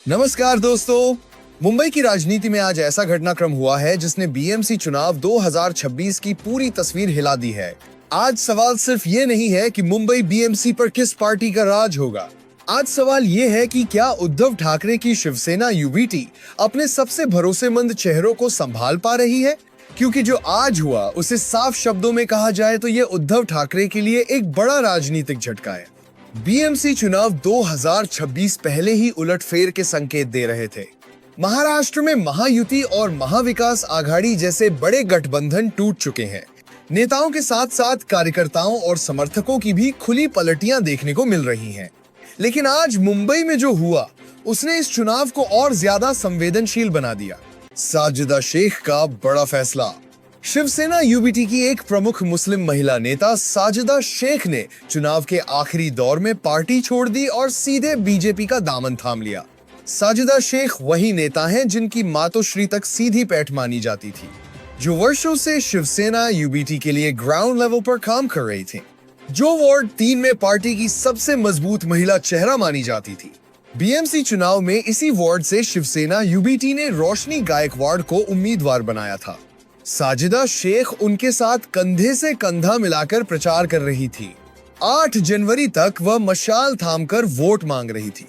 नमस्कार दोस्तों। मुंबई की राजनीति में आज ऐसा घटनाक्रम हुआ है जिसने बीएमसी चुनाव 2026 की पूरी तस्वीर हिला दी है। आज सवाल सिर्फ ये नहीं है कि मुंबई बीएमसी पर किस पार्टी का राज होगा। आज सवाल ये है कि क्या उद्धव ठाकरे की शिवसेना यूबीटी अपने सबसे भरोसेमंद चेहरों को संभाल पा रही है, क्योंकि जो आज हुआ उसे साफ शब्दों में कहा जाए तो ये उद्धव ठाकरे के लिए एक बड़ा राजनीतिक झटका है। बीएमसी चुनाव 2026 पहले ही उलटफेर के संकेत दे रहे थे। महाराष्ट्र में महायुति और महाविकास आघाड़ी जैसे बड़े गठबंधन टूट चुके हैं। नेताओं के साथ साथ कार्यकर्ताओं और समर्थकों की भी खुली पलटियां देखने को मिल रही हैं। लेकिन आज मुंबई में जो हुआ उसने इस चुनाव को और ज्यादा संवेदनशील बना दिया। साजिदा शेख का बड़ा फैसला। शिवसेना यूबीटी की एक प्रमुख मुस्लिम महिला नेता साजिदा शेख ने चुनाव के आखिरी दौर में पार्टी छोड़ दी और सीधे बीजेपी का दामन थाम लिया। साजिदा शेख वही नेता हैं जिनकी मातोश्री तक सीधी पैठ मानी जाती थी, जो वर्षों से शिवसेना यूबीटी के लिए ग्राउंड लेवल पर काम कर रही थी, जो वार्ड 3 में पार्टी की सबसे मजबूत महिला चेहरा मानी जाती थी। बीएमसी चुनाव में इसी वार्ड से शिवसेना यूबीटी ने रोशनी गायकवाड़ को उम्मीदवार बनाया था। साजिदा शेख उनके साथ कंधे से कंधा मिलाकर प्रचार कर रही थी। 8 जनवरी तक वह मशाल थामकर वोट मांग रही थी,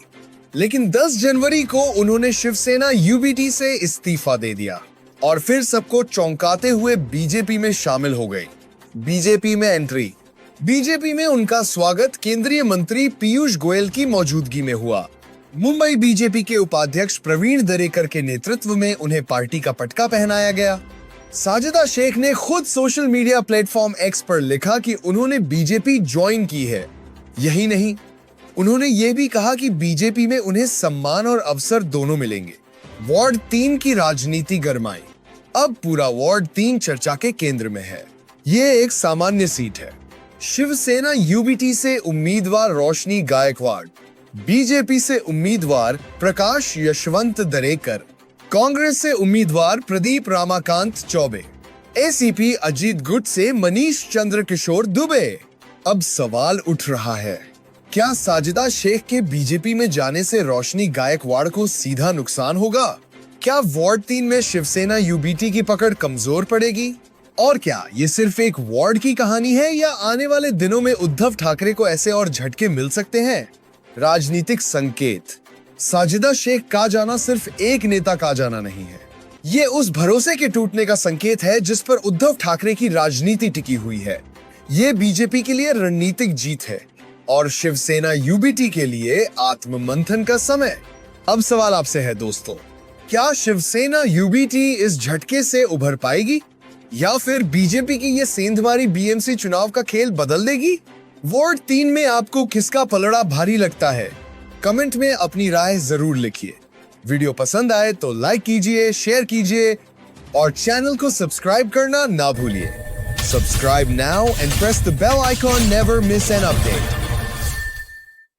लेकिन 10 जनवरी को उन्होंने शिवसेना यूबीटी से इस्तीफा दे दिया और फिर सबको चौंकाते हुए बीजेपी में शामिल हो गई। बीजेपी में एंट्री। बीजेपी में उनका स्वागत केंद्रीय मंत्री पीयूष गोयल की मौजूदगी में हुआ। मुंबई बीजेपी के उपाध्यक्ष प्रवीण दरेकर के नेतृत्व में उन्हें पार्टी का पटका पहनाया गया। साजिदा शेख ने खुद सोशल मीडिया प्लेटफॉर्म एक्स पर लिखा कि उन्होंने बीजेपी ज्वाइन की है। यही नहीं, उन्होंने ये भी कहा कि बीजेपी में उन्हें सम्मान और अवसर दोनों मिलेंगे। वार्ड 3 की राजनीति गरमाई। अब पूरा वार्ड 3 चर्चा के केंद्र में है। ये एक सामान्य सीट है। शिवसेना यूबीटी से उम्मीदवार रोशनी गायकवाड़, बीजेपी से उम्मीदवार प्रकाश यशवंत दरेकर, कांग्रेस से उम्मीदवार प्रदीप रामाकांत चौबे, एसीपी अजीत गुट से मनीष चंद्र किशोर दुबे। अब सवाल उठ रहा है, क्या साजिदा शेख के बीजेपी में जाने से रोशनी गायकवाड़ को सीधा नुकसान होगा? क्या वार्ड 3 में शिवसेना यूबीटी की पकड़ कमजोर पड़ेगी? और क्या ये सिर्फ एक वार्ड की कहानी है या आने वाले दिनों में उद्धव ठाकरे को ऐसे और झटके मिल सकते हैं? राजनीतिक संकेत। साजिदा शेख का जाना सिर्फ एक नेता का जाना नहीं है, ये उस भरोसे के टूटने का संकेत है जिस पर उद्धव ठाकरे की राजनीति टिकी हुई है। ये बीजेपी के लिए रणनीतिक जीत है और शिवसेना यूबीटी के लिए आत्ममंथन का समय। अब सवाल आपसे है दोस्तों, क्या शिवसेना यूबीटी इस झटके से उभर पाएगी या फिर बीजेपी की ये सेंधमारी बीएमसी चुनाव का खेल बदल देगी? वार्ड 3 में आपको किसका पलड़ा भारी लगता है? कमेंट में अपनी राय जरूर लिखिए। वीडियो पसंद आए तो लाइक कीजिए, शेयर कीजिए और चैनल को सब्सक्राइब करना ना भूलिए। Subscribe now and press the bell icon, never miss an update.